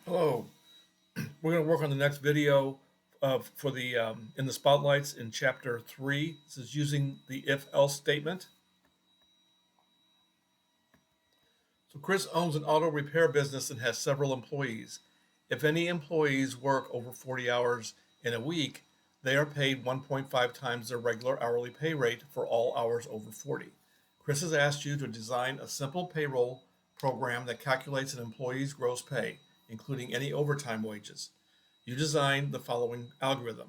Hello. We're going to work on the next video for the in the spotlights in chapter 3. This is using the if-else statement. So Chris owns an auto repair business and has several employees. If any employees work over 40 hours in a week, they are paid 1.5 times their regular hourly pay rate for all hours over 40. Chris has asked you to design a simple payroll program that calculates an employee's gross pay, including any overtime wages. You design the following algorithm: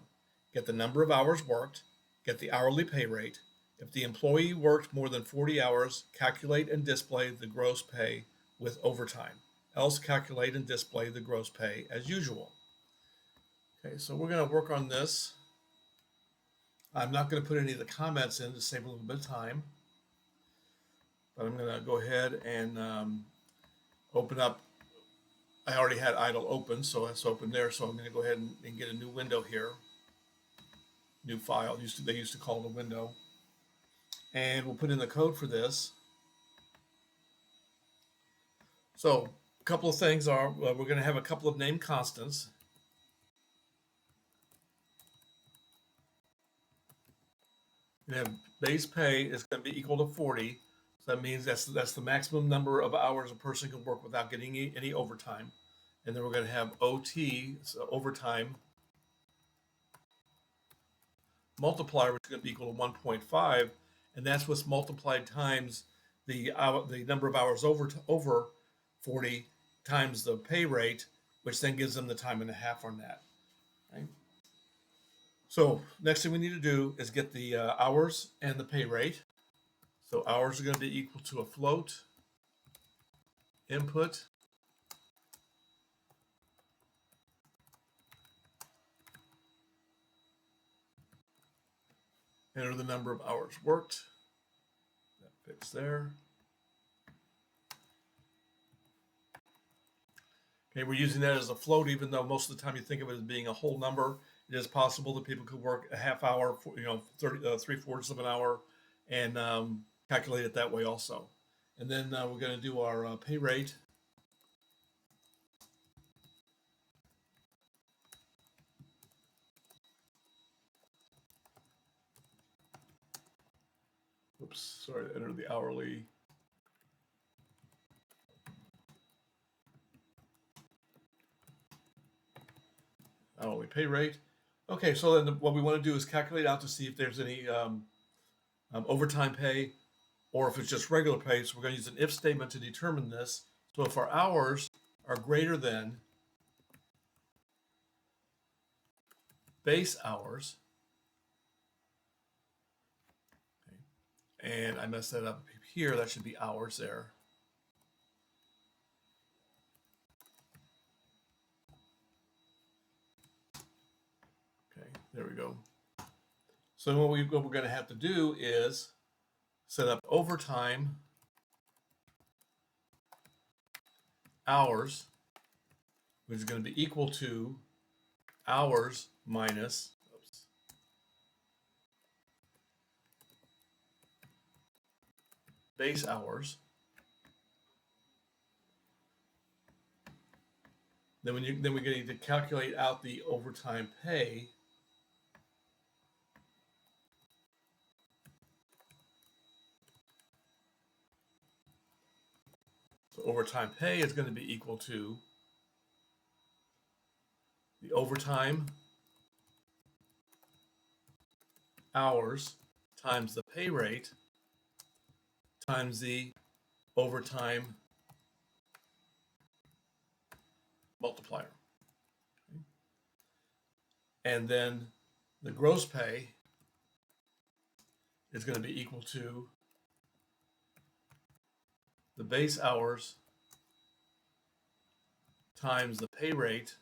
get the number of hours worked, get the hourly pay rate. If the employee worked more than 40 hours, calculate and display the gross pay with overtime. Else, calculate and display the gross pay as usual. Okay, so we're going to work on this. I'm not going to put any of the comments in to save a little bit of time, but I'm going to go ahead and open up. I already had idle open, so it's open there. So I'm going to go ahead and get a new window here. New file. They used to call it a window. And we'll put in the code for this. So a couple of things are, we're going to have a couple of named constants. We have base pay is going to be equal to 40. So that means that's the maximum number of hours a person can work without getting any overtime. And then we're going to have OT, so overtime multiplier, which is going to be equal to 1.5, and that's what's multiplied times the number of hours over 40 times the pay rate, which then gives them the time and a half on that. Right? So next thing we need to do is get the hours and the pay rate. So hours are going to be equal to a float input enter the number of hours worked. That fits there. Okay, we're using that as a float, even though most of the time you think of it as being a whole number. It is possible that people could work a half hour, 3/4 of an hour, and calculate it that way also. And then we're going to do our pay rate. Oops, sorry, enter the hourly pay rate. Okay, so then what we want to do is calculate out to see if there's any overtime pay or if it's just regular pay. So we're going to use an if statement to determine this. So if our hours are greater than base hours, okay, and I messed that up here, that should be hours there. Okay, there we go. So what we're going to have to do is set up overtime hours, which is going to be equal to hours minus base hours. Then we're going to need to calculate out the overtime pay. So overtime pay is going to be equal to the overtime hours times the pay rate times the overtime multiplier. Okay. And then the gross pay is going to be equal to the base hours times the pay rate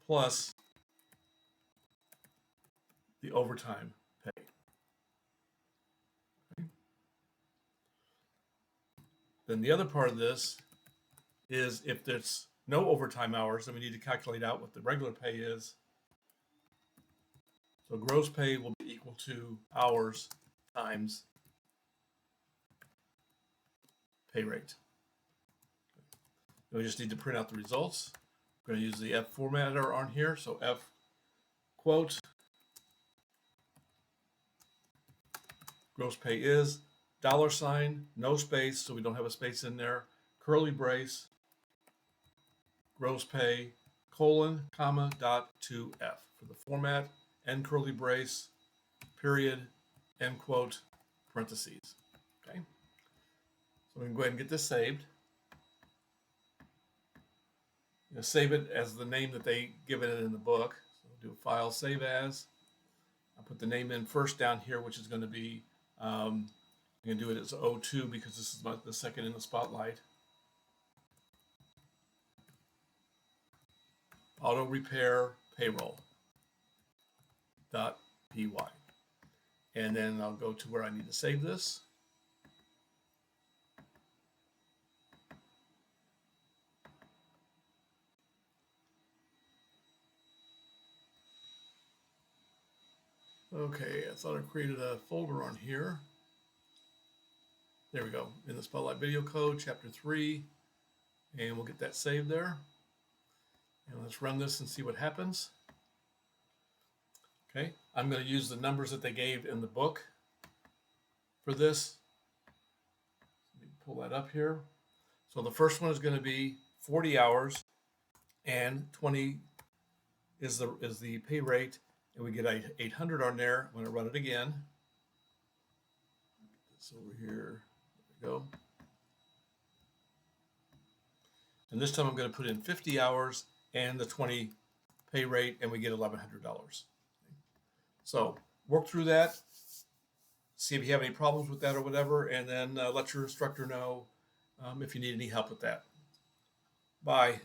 plus the overtime pay. Okay. Then the other part of this is if there's no overtime hours, then we need to calculate out what the regular pay is. So gross pay will be equal to hours times pay rate. Then we just need to print out the results. We're going to use the F formatter on here. So F quote, gross pay is, $, no space, so we don't have a space in there, curly brace, gross pay, colon, comma, dot, 2F for the format, end curly brace, period, end quote, parentheses. Okay. So we can go ahead and get this saved. Save it as the name that they give it in the book. So we'll do a file, save as. I'll put the name in first down here, which is going to be, I'm going to do it as O2 because this is the second in the spotlight. Auto repair payroll .py. And then I'll go to where I need to save this. Okay, I thought I created a folder on here. There we go, in the Spotlight Video Code, Chapter 3, and we'll get that saved there. And let's run this and see what happens. Okay, I'm going to use the numbers that they gave in the book for this. Let me pull that up here. So the first one is going to be 40 hours, and 20 is the pay rate, and we get 800 on there. I'm going to run it again. Get this over here. There we go. And this time I'm going to put in 50 hours and the 20 pay rate, and we get $1,100. So work through that, see if you have any problems with that or whatever, and then let your instructor know if you need any help with that. Bye.